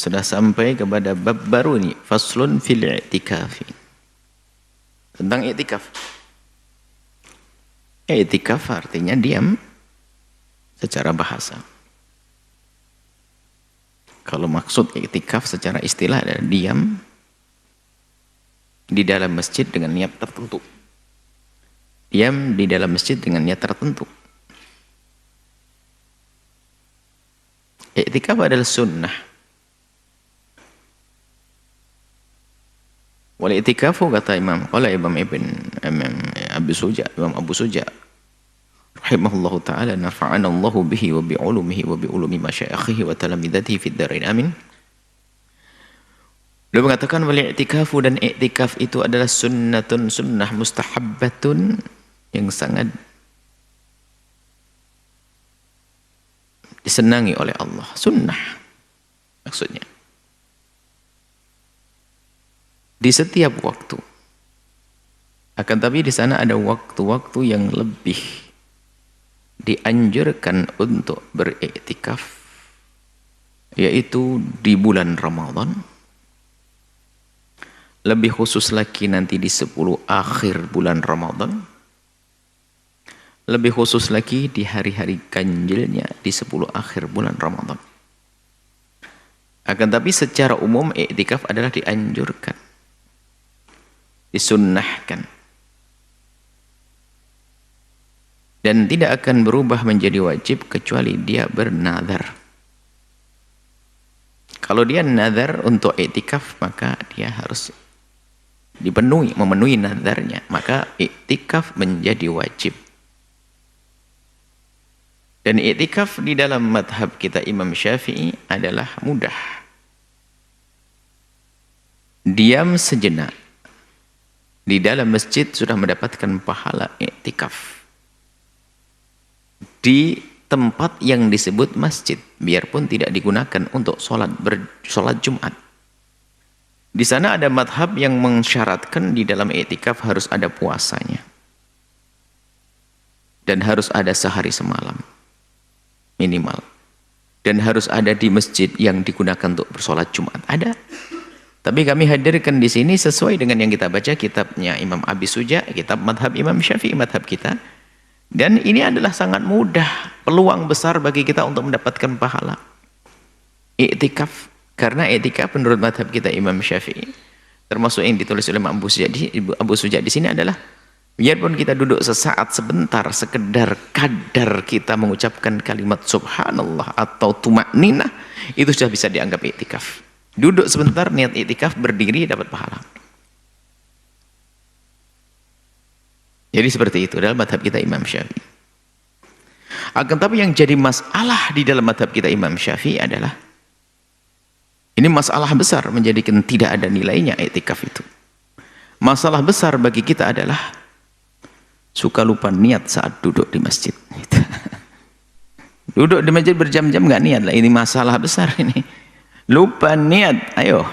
Sudah sampai kepada bab baru ini, faslun fil i'tikafi. Tentang i'tikaf. I'tikaf artinya diam secara bahasa. Kalau maksud i'tikaf secara istilah adalah diam di dalam masjid dengan niat tertentu. Diam di dalam masjid dengan niat tertentu. I'tikaf adalah sunnah. Wal i'tikafu kata Imam Abu Suja rahimahullahu taala nafa'ana Allahu bihi wa bi ulumihi wa bi ulumi masyayikhihi wa talamidatihi fid dharain amin. Beliau mengatakan wal i'tikafu, dan i'tikaf itu adalah sunnah mustahabbatun yang sangat disenangi oleh Allah. Sunnah maksudnya di setiap waktu. Akan tapi di sana ada waktu-waktu yang lebih dianjurkan untuk beriktikaf, yaitu di bulan Ramadan. Lebih khusus lagi nanti di 10 akhir bulan Ramadan. Lebih khusus lagi di hari-hari ganjilnya di 10 akhir bulan Ramadan. Akan tapi secara umum iktikaf adalah dianjurkan, disunnahkan, dan tidak akan berubah menjadi wajib kecuali dia bernazar. Kalau dia nazar untuk iktikaf, maka dia harus memenuhi nazarnya, maka iktikaf menjadi wajib. Dan iktikaf di dalam madhab kita Imam Syafi'i adalah mudah. Diam sejenak di dalam masjid sudah mendapatkan pahala iktikaf di tempat yang disebut masjid, biarpun tidak digunakan untuk sholat Jumat. Di sana ada madhab yang mensyaratkan di dalam iktikaf harus ada puasanya dan harus ada sehari semalam minimal, dan harus ada di masjid yang digunakan untuk bersolat Jumat. Ada. Tapi kami hadirkan di sini sesuai dengan yang kita baca kitabnya Imam Abi Suja, kitab madhab Imam Syafi'i, madhab kita. Dan ini adalah sangat mudah, peluang besar bagi kita untuk mendapatkan pahala iktikaf. Karena iktikaf menurut madhab kita Imam Syafi'i, termasuk yang ditulis oleh Abu Suja di sini adalah, biarpun kita duduk sesaat sebentar, sekedar kadar kita mengucapkan kalimat subhanallah atau tumakninah, itu sudah bisa dianggap iktikaf. Duduk sebentar niat iktikaf, berdiri dapat pahala. Jadi seperti itu dalam madhab kita Imam Syafi'i. Akan tapi yang jadi masalah di dalam madhab kita Imam Syafi'i adalah, ini masalah besar, menjadikan tidak ada nilainya iktikaf itu. Masalah besar bagi kita adalah suka lupa niat saat duduk di masjid. Duduk di masjid berjam-jam nggak niat lah, ini masalah besar ini. Lupa niat, ayo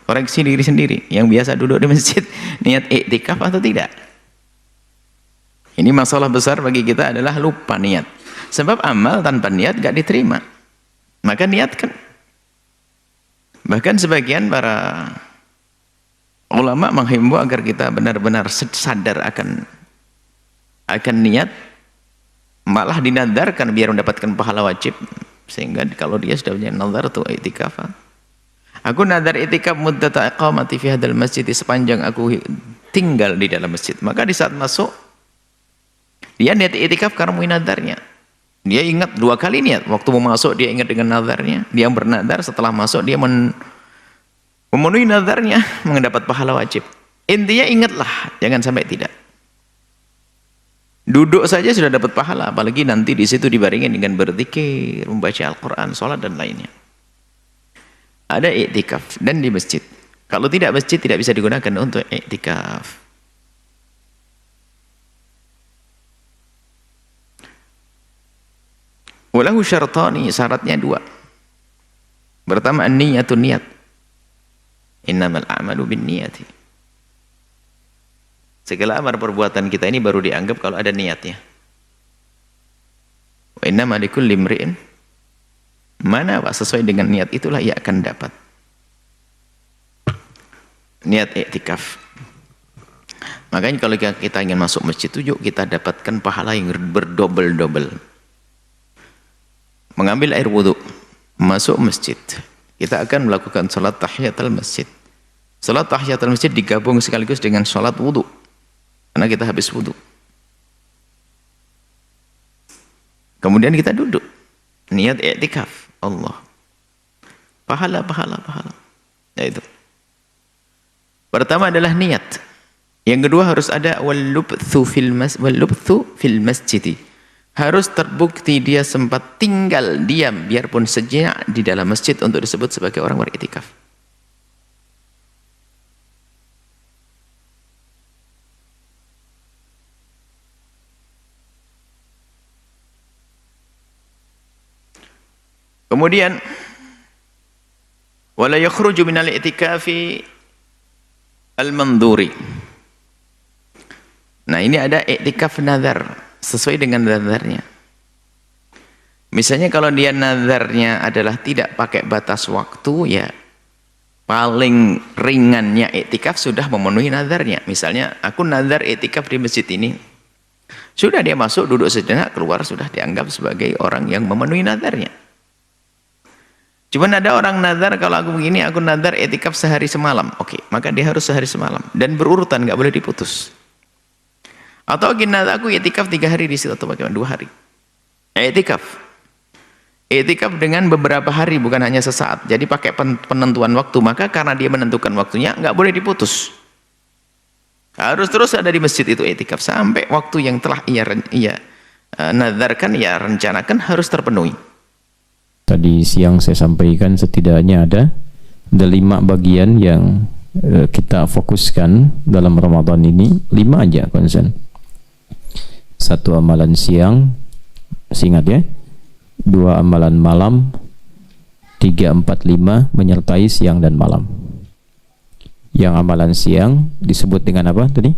koreksi diri sendiri. Yang biasa duduk di masjid, niat iktikaf atau tidak? Ini masalah besar bagi kita adalah lupa niat. Sebab amal tanpa niat gak diterima. Maka niatkan. Bahkan sebagian para ulama menghimbau agar kita benar-benar sadar akan niat, malah dinadarkan biar mendapatkan pahala wajib. Sehingga kalau dia sudah punya nazar tuh iktikaf, aku nadar iktikaf muddata iqamati fi hadzal masjid, sepanjang aku tinggal di dalam masjid. Maka di saat masuk dia niat iktikaf karena mau nadarnya. Dia ingat 2 kali niat. Waktu mau masuk dia ingat dengan nadarnya. Dia bernadar, setelah masuk dia memenuhi nadarnya, mendapat pahala wajib. Intinya ingatlah, jangan sampai tidak. Duduk saja sudah dapat pahala, apalagi nanti di situ dibaringin dengan berzikir, membaca Al-Quran, sholat dan lainnya. Ada iktikaf dan di masjid. Kalau tidak masjid tidak bisa digunakan untuk iktikaf. Walahu syartani, syaratnya 2. Pertama an-niyatun, niat. Innamal a'malu binniyati. Segala amal perbuatan kita ini baru dianggap kalau ada niatnya. Wa innama likulli imri'in ma nawa, sesuai dengan niat itulah ia akan dapat. niat iktikaf. Makanya kalau kita ingin masuk masjid itu, yuk kita dapatkan pahala yang berdobel-dobel. Mengambil air wudhu, masuk masjid, kita akan melakukan salat tahiyatul masjid. Salat tahiyatul masjid digabung sekaligus dengan salat wudhu, karena kita habis wudhu. Kemudian kita duduk, niat iktikaf, Allah. Pahala. Ya itu. Pertama adalah niat. Yang kedua harus ada wal-lubthu fil masjid. Harus terbukti dia sempat tinggal diam biarpun sejenak di dalam masjid untuk disebut sebagai orang beriktikaf. Kemudian wala yakhruju minal i'tikafi al-mandhuri. Nah, ini ada i'tikaf nazar sesuai dengan nazarnya. Misalnya kalau dia nazarnya adalah tidak pakai batas waktu, ya paling ringannya i'tikaf sudah memenuhi nazarnya. Misalnya aku nazar i'tikaf di masjid ini, sudah dia masuk duduk sejenak keluar sudah dianggap sebagai orang yang memenuhi nazarnya. Cuman ada orang nazar, kalau aku begini aku nazar i'tikaf sehari semalam, oke, maka dia harus sehari semalam dan berurutan, nggak boleh diputus. Atau gini, aku i'tikaf 3 hari di situ atau bagaimana 2 hari. I'tikaf dengan beberapa hari, bukan hanya sesaat. Jadi pakai penentuan waktu, maka karena dia menentukan waktunya nggak boleh diputus. Harus terus ada di masjid itu i'tikaf sampai waktu yang telah ia nazarkan, ia rencanakan harus terpenuhi. Tadi siang saya sampaikan setidaknya ada 5 bagian yang kita fokuskan dalam Ramadan ini. 5 aja konsen. 1 amalan siang, ingat ya. 2 amalan malam. 3, 4, 5 menyertai siang dan malam. Yang amalan siang disebut dengan apa tadi?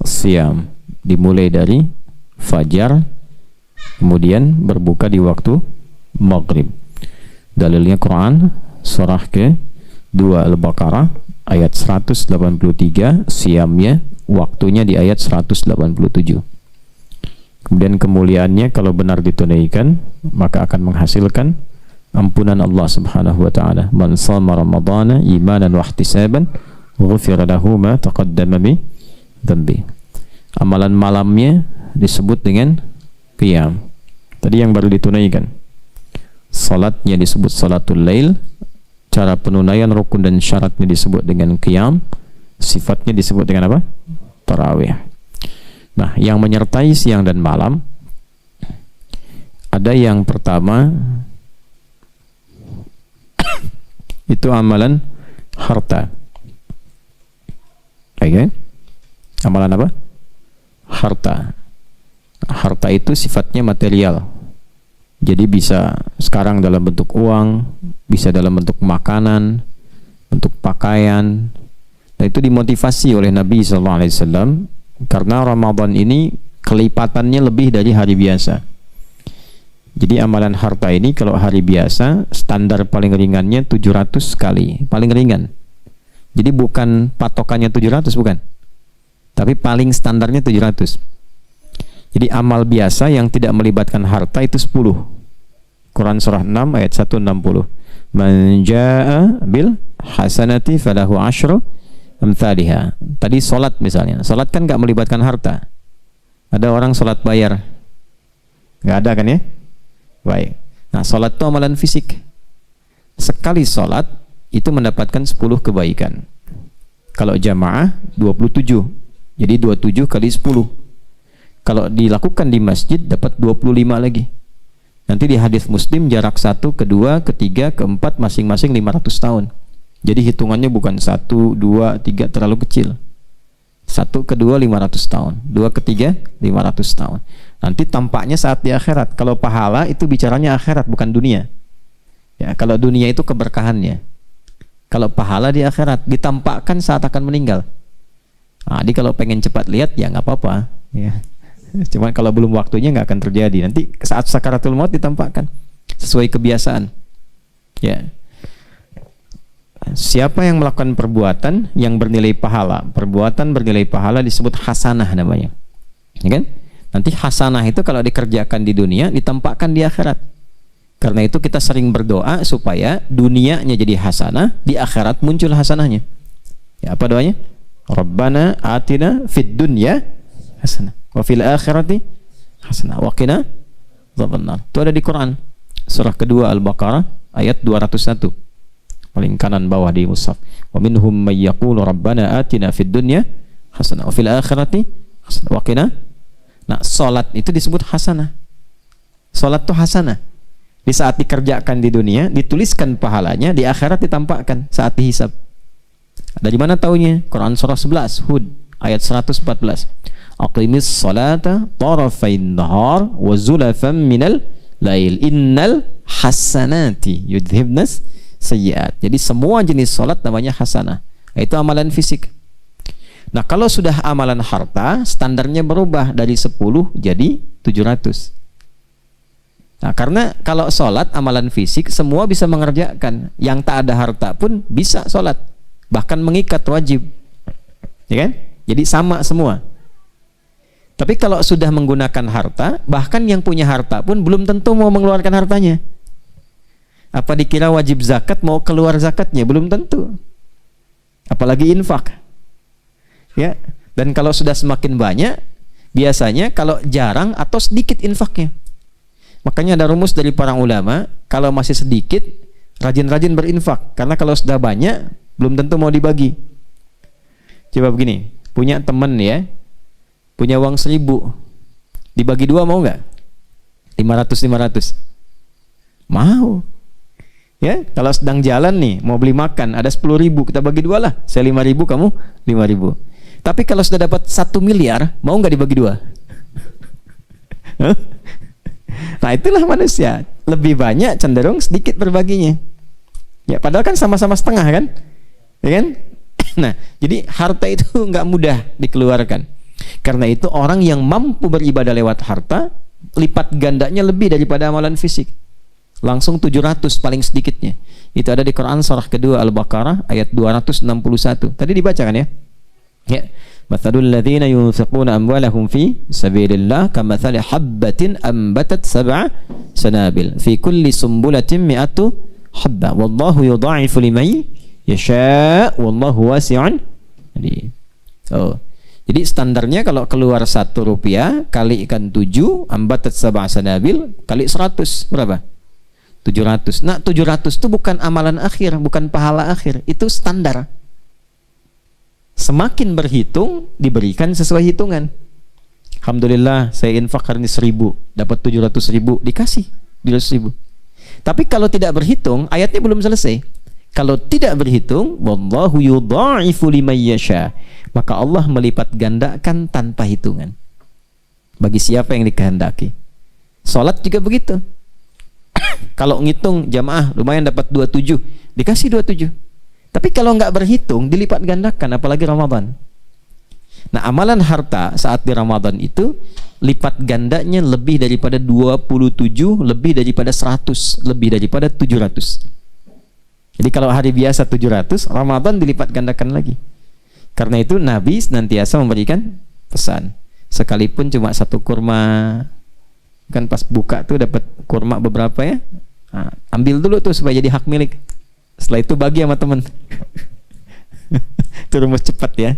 Siam. Dimulai dari fajar, kemudian berbuka di waktu maghrib. Dalilnya Quran surah ke-2 Al-Baqarah ayat 183, siamnya waktunya di ayat 187. Kemudian kemuliaannya kalau benar ditunaikan maka akan menghasilkan ampunan Allah Subhanahu wa taala. Man shama ramadhana imanan wa ihtisaban ghufira lahu ma taqaddama min dhanbi. Amalan malamnya disebut dengan qiyam. Tadi yang baru ditunaikan. Salatnya disebut salatul lail, cara penunaian rukun dan syaratnya disebut dengan qiyam, sifatnya disebut dengan apa? Tarawih. Nah, yang menyertai siang dan malam ada yang pertama itu amalan harta. Oke. Amalan apa? Harta. Harta itu sifatnya material. Jadi bisa sekarang dalam bentuk uang, bisa dalam bentuk makanan, bentuk pakaian. Dan itu dimotivasi oleh Nabi SAW karena Ramadan ini kelipatannya lebih dari hari biasa. Jadi amalan harta ini kalau hari biasa standar paling ringannya 700 kali, paling ringan. Jadi bukan patokannya 700, bukan. Tapi paling standarnya 700. Jadi amal biasa yang tidak melibatkan harta itu 10. Quran surah 6 ayat 160. Man jaa bil hasanati falahu asyru amthaliha. Tadi salat misalnya. Salat kan enggak melibatkan harta. Ada orang salat bayar. Enggak ada kan ya? Baik. Nah, salat itu amalan fisik. Sekali salat itu mendapatkan 10 kebaikan. Kalau jamaah 27. Jadi 27 kali 10. Kalau dilakukan di masjid dapat 25 lagi. Nanti di hadis Muslim jarak 1, kedua, ketiga, keempat masing-masing 500 tahun. Jadi hitungannya bukan 1, 2, 3 terlalu kecil. 1, kedua 500 tahun, 2, ketiga 500 tahun. Nanti tampaknya saat di akhirat. Kalau pahala itu bicaranya akhirat bukan dunia. Ya, kalau dunia itu keberkahannya. Kalau pahala di akhirat ditampakkan saat akan meninggal. Nah, jadi kalau pengen cepat lihat ya nggak apa-apa. Ya. Cuman kalau belum waktunya nggak akan terjadi. Nanti saat sakaratul maut ditampakkan sesuai kebiasaan. Ya. siapa yang melakukan perbuatan yang bernilai pahala, perbuatan bernilai pahala disebut hasanah namanya, ya kan? Nanti hasanah itu kalau dikerjakan di dunia ditampakkan di akhirat. Karena itu kita sering berdoa supaya dunianya jadi hasanah, di akhirat muncul hasanahnya. Ya, apa doanya? Rabbana atina fid dunya hasanah wa fil akhirati hasanah wa qina adzabannar. Itu ada di Quran. Surah kedua Al-Baqarah ayat 201. Paling kanan bawah di mushaf. Wa minhum may yaqulu rabbana atina fid dunya hasanah wa fil akhirati hasanah wa qina. Nah, salat itu disebut hasanah. Salat itu hasanah. Di saat dikerjakan di dunia dituliskan pahalanya, di akhirat ditampakkan saat dihisab. Dari mana taunya? Quran surah 11 Hud ayat 114. Aqimis salata tarafain nahar wa zulafan minal lail innal hasanati yudhibnas sayyiat. Jadi semua jenis salat namanya hasanah. Itu amalan fisik. Nah, kalau sudah amalan harta, standarnya berubah dari 10 jadi 700. Nah, karena kalau salat amalan fisik semua bisa mengerjakan, yang tak ada harta pun bisa salat, bahkan mengikat wajib, ya kan? Jadi sama semua. Tapi kalau sudah menggunakan harta, bahkan yang punya harta pun belum tentu mau mengeluarkan hartanya. Apa dikira wajib zakat mau keluar zakatnya? Belum tentu. Apalagi infak. Ya. Dan kalau sudah semakin banyak, biasanya kalau jarang atau sedikit infaknya. Makanya ada rumus dari para ulama, kalau masih sedikit, rajin-rajin berinfak. Karena kalau sudah banyak, belum tentu mau dibagi. Coba begini, punya teman ya, punya uang 1000, dibagi 2 mau nggak? 500. Mau. Ya, kalau sedang jalan nih, mau beli makan, ada 10.000, kita bagi 2 lah. Saya 5.000, kamu 5.000. Tapi kalau sudah dapat 1 miliar, mau nggak dibagi 2? Nah, itulah manusia. Lebih banyak cenderung sedikit berbaginya. Ya, padahal kan sama-sama setengah kan? Ya kan? Nah, jadi harta itu nggak mudah dikeluarkan. Karena itu orang yang mampu beribadah lewat harta, lipat gandanya lebih daripada amalan fisik. Langsung 700 paling sedikitnya. Itu ada di Quran surah kedua Al-Baqarah ayat 261. Tadi dibacakan ya? Ya. Mathalul ladzina yunfiquna amwalahum fi sabilillah kamathali habbatin ambatat 7 sanabil fi kulli sumbulatin mi'atu habba wallahu yudha'ifu liman yasha wallahu wasi'un. Jadi standarnya kalau keluar 1 rupiah kalikan 7 ambatat 7 sanabil kali 100 berapa? 700. Nah, 700 itu bukan amalan akhir, bukan pahala akhir, itu standar. Semakin berhitung diberikan sesuai hitungan. Alhamdulillah saya infak hari ini 1.000, dapat 700.000, dikasih 700.000. Tapi kalau tidak berhitung, ayatnya belum selesai. Kalau tidak berhitung, wallahu yudha'ifu liman yasha, maka Allah melipat gandakan tanpa hitungan bagi siapa yang dikehendaki. Salat juga begitu. Kalau ngitung jamaah lumayan dapat 27, dikasih 27. Tapi kalau nggak berhitung dilipat gandakan, apalagi Ramadan. Nah, amalan harta saat di Ramadan itu lipat gandanya lebih daripada 27, lebih daripada 100, lebih daripada 700. Jadi kalau hari biasa 700, Ramadan dilipat gandakan lagi. Karena itu Nabi senantiasa memberikan pesan, sekalipun cuma 1 kurma, kan pas buka tuh dapat kurma beberapa ya, nah, ambil dulu tuh supaya jadi hak milik. Setelah itu bagi sama teman. Itu rumus cepat ya.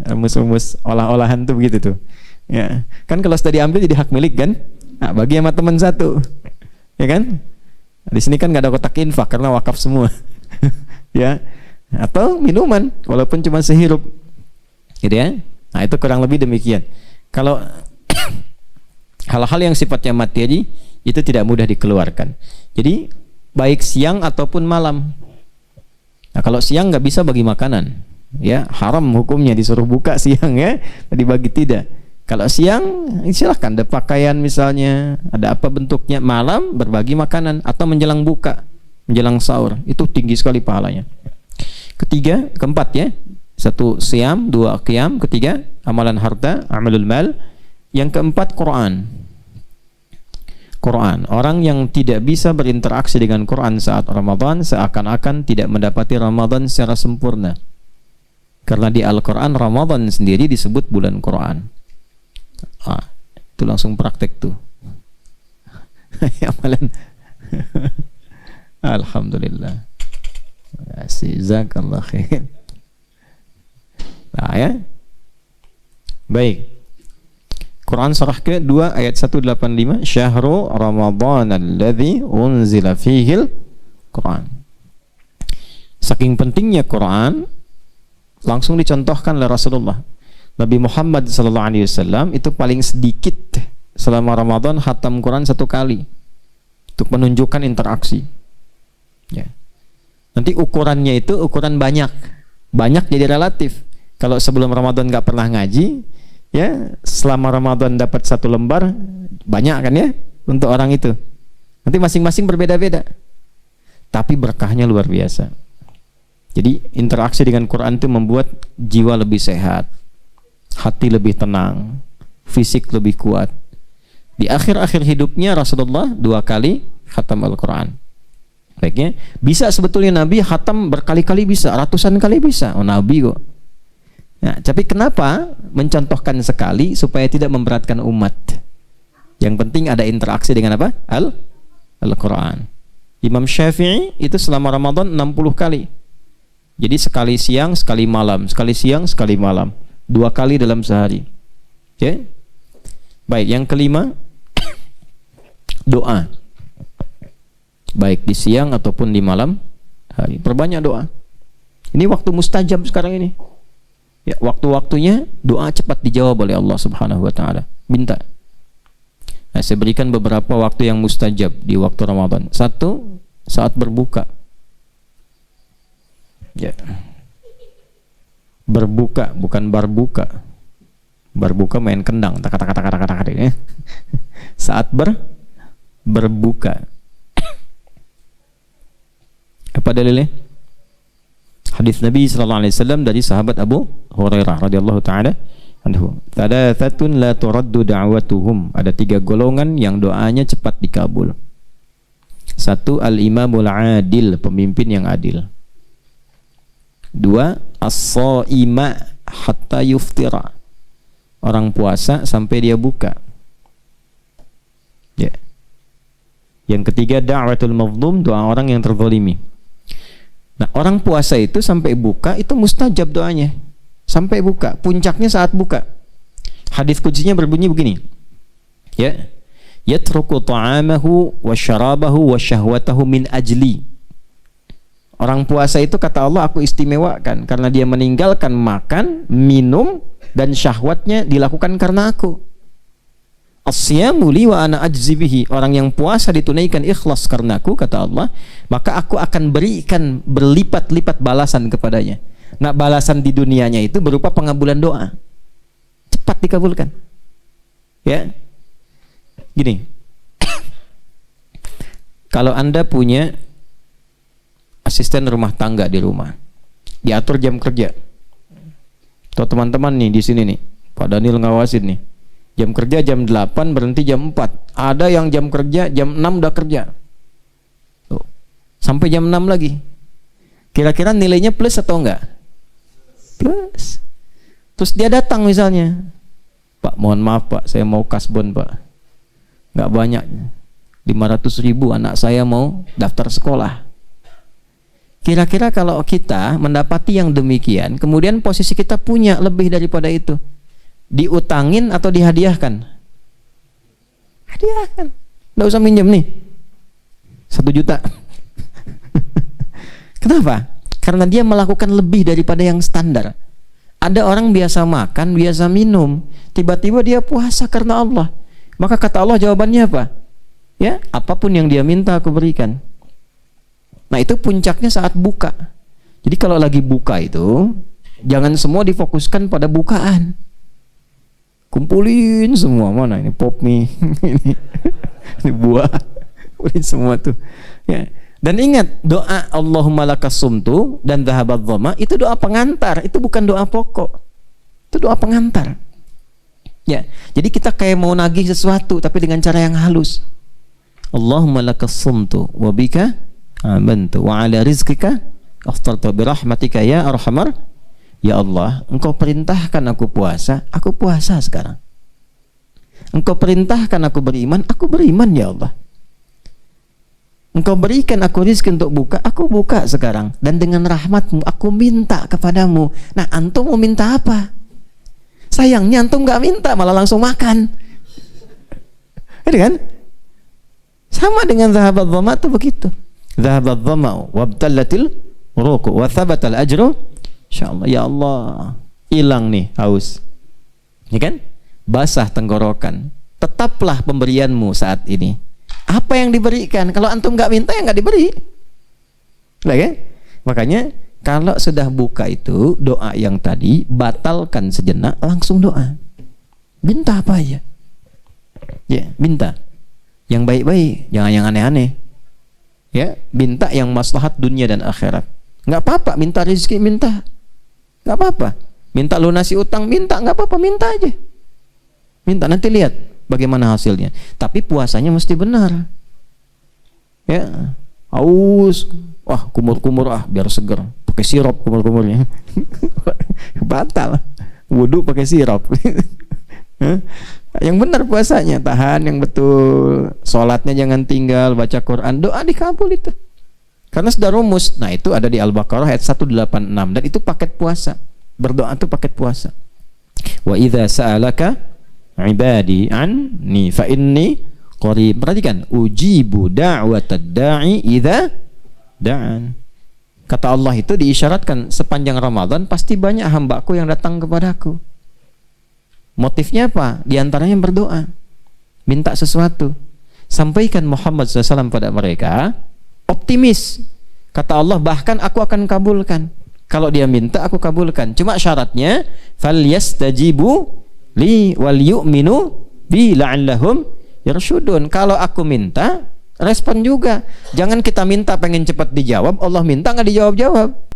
Rumus-rumus olah-olahan tuh begitu tuh. Ya, kan kalau sudah diambil jadi hak milik kan? Nah, bagi sama teman 1. Ya kan? Di sini kan nggak ada kotak infak karena wakaf semua. Ya. Atau minuman walaupun cuma sehirup. Gitu ya. Nah, itu kurang lebih demikian. Kalau hal-hal yang sifatnya materi itu tidak mudah dikeluarkan. Jadi baik siang ataupun malam. Nah, kalau siang nggak bisa bagi makanan, ya haram hukumnya, disuruh buka siang ya, dibagi tidak. Kalau siang silahkan, ada pakaian misalnya, ada apa bentuknya. Malam berbagi makanan atau menjelang buka, menjelang sahur, itu tinggi sekali pahalanya. Keempat ya, 1 siam, 2 qiyam, 3 amalan harta, amalul mal. Yang keempat Quran. Quran. Orang yang tidak bisa berinteraksi dengan Quran saat Ramadan seakan-akan tidak mendapati Ramadan secara sempurna. Karena di Al-Quran Ramadan sendiri disebut bulan Quran. Itu langsung praktek tuh. Amalan. Alhamdulillah. Jazakallah khair. Nah ya. Baik. Quran surah ke-2 ayat 185, Syahrul Ramadan alladzi unzila fihil Quran. Saking pentingnya Quran, langsung dicontohkan oleh Rasulullah. Nabi Muhammad SAW itu paling sedikit selama Ramadan khatam Quran 1 kali untuk menunjukkan interaksi. Ya. Nanti ukurannya itu ukuran banyak jadi relatif. Kalau sebelum Ramadan nggak pernah ngaji, ya selama Ramadan dapat 1 lembar, banyak kan ya untuk orang itu. Nanti masing-masing berbeda-beda, tapi berkahnya luar biasa. Jadi interaksi dengan Quran itu membuat jiwa lebih sehat, hati lebih tenang, fisik lebih kuat. Di akhir-akhir hidupnya Rasulullah 2 kali khatam Al-Quran. Baiknya, bisa sebetulnya Nabi khatam berkali-kali, bisa ratusan kali bisa. Oh, Nabi kok. Nah, tapi kenapa mencontohkan sekali supaya tidak memberatkan umat? Yang penting ada interaksi dengan apa? Al-Quran. Imam Syafi'i itu selama Ramadan 60 kali. Jadi sekali siang, sekali malam, sekali siang, sekali malam, 2 kali dalam sehari. Oke? Baik, yang kelima, doa. Baik di siang ataupun di malam hari. Perbanyak doa. Ini waktu mustajab sekarang ini. Ya, waktu-waktunya doa cepat dijawab oleh Allah Subhanahu wa taala. Minta. Nah, saya berikan beberapa waktu yang mustajab di waktu Ramadan. 1, saat berbuka. Ya. Berbuka, bukan barbuka. Barbuka main kendang, tak ya. Saat berbuka. Apa dalilnya? Hadis Nabi sallallahu alaihi wasallam dari sahabat Abu Hurairah radhiyallahu taala anhu. Thalathatun la turaddu da'watuhum. Ada 3 golongan yang doanya cepat dikabul. 1, al-imamul adil, pemimpin yang adil. 2, as-shaima hatta yuftira. Orang puasa sampai dia buka. Ya. Yang ketiga, da'watul mazlum, doa orang yang terzalimi. Nah, orang puasa itu sampai buka itu mustajab doanya. Sampai buka, puncaknya saat buka. Hadis kutsinya berbunyi begini. Ya. Yatruku ta'amahu wa syarabahu wa syahwatahu min ajli. Orang puasa itu kata Allah, aku istimewakan karena dia meninggalkan makan, minum dan syahwatnya dilakukan karena aku. As-siyamu li wa ana ajzi bihi. Orang yang puasa ditunaikan ikhlas karena aku, kata Allah, maka aku akan berikan berlipat-lipat balasan kepadanya. Nah, balasan di dunianya itu berupa pengabulan doa. Cepat dikabulkan. Ya. Gini. Kalau Anda punya asisten rumah tangga di rumah, diatur jam kerja. Tuh teman-teman nih di sini nih, Pak Daniel ngawasin nih. Jam kerja jam 8, berhenti jam 4. Ada yang jam kerja jam 6 udah kerja. Tuh. Sampai jam 6 lagi. Kira-kira nilainya plus atau enggak? Plus. Terus dia datang misalnya, Pak, mohon maaf Pak, saya mau kasbon Pak. Enggak banyak. 500.000 anak saya mau daftar sekolah. Kira-kira kalau kita mendapati yang demikian, kemudian posisi kita punya lebih daripada itu, diutangin atau dihadiahkan? Hadiahkan. Nggak usah minjem nih 1 juta. Kenapa? Karena dia melakukan lebih daripada yang standar. Ada orang biasa makan, biasa minum, tiba-tiba dia puasa karena Allah. Maka kata Allah jawabannya apa? Ya, apapun yang dia minta aku berikan. Nah, itu puncaknya saat buka. Jadi kalau lagi buka itu jangan semua difokuskan pada bukaan. Kumpulin semua, mana ini pop mie, ini buah, kumpulin semua tuh. Ya. Dan ingat, doa Allahumma lakas sumtu dan dhahabat dhama itu doa pengantar, itu bukan doa pokok, itu doa pengantar. Ya, jadi kita kayak mau nagih sesuatu tapi dengan cara yang halus. Allahumma lakas sumtu wa bika amantu wa ala rizqika aftartu bi rahmatika ya arhamar. Ya Allah, Engkau perintahkan aku puasa sekarang. Engkau perintahkan aku beriman ya Allah. Engkau berikan aku rizki untuk buka, aku buka sekarang. Dan dengan rahmatmu aku minta kepadamu. Nah, antum mau minta apa? Sayangnya antum gak minta, malah langsung makan. Ada kan? Sama dengan zahabat dhama itu begitu. Zahabat dhama wabtallatil uruqu wa thabatal ajru. Insyaallah, ya Allah, hilang nih haus. Ya kan? Basah tenggorokan. Tetaplah pemberianmu saat ini. Apa yang diberikan? Kalau antum nggak minta, ya nggak diberi. Lah kan? Makanya kalau sudah buka itu doa yang tadi batalkan sejenak, langsung doa. Minta apa aja? Ya, minta yang baik-baik, jangan yang aneh-aneh. Ya, minta yang maslahat dunia dan akhirat. Nggak apa-apa, minta rezeki, minta. Nggak apa-apa. Minta lunasi utang, minta. Nggak apa-apa, minta aja. Minta, nanti lihat bagaimana hasilnya. Tapi puasanya mesti benar. Ya, haus, wah kumur-kumur biar seger. Pakai sirup kumur-kumurnya. Batal. Wudu pakai sirup. Yang benar puasanya, tahan yang betul. Sholatnya jangan tinggal, baca Quran, doa dikabul itu. Karena sudah rumus. Nah, itu ada di Al-Baqarah ayat 186 dan itu paket puasa. Berdoa itu paket puasa. Wa idza sa'alaka ibadi anni fa inni qarib. Perhatikan, ujibu da'watad da'i idza da'an. Kata Allah itu diisyaratkan sepanjang Ramadan pasti banyak hambaku yang datang kepadaku. Motifnya apa? Di antaranya berdoa, minta sesuatu. Sampaikan Muhammad SAW pada mereka, optimis. Kata Allah, bahkan aku akan kabulkan. Kalau dia minta, aku kabulkan. Cuma syaratnya, falyastajibu li wal yu'minu bi la'allahum yarshudun. Kalau aku minta, respon juga. Jangan kita minta pengen cepat dijawab, Allah minta nggak dijawab-jawab.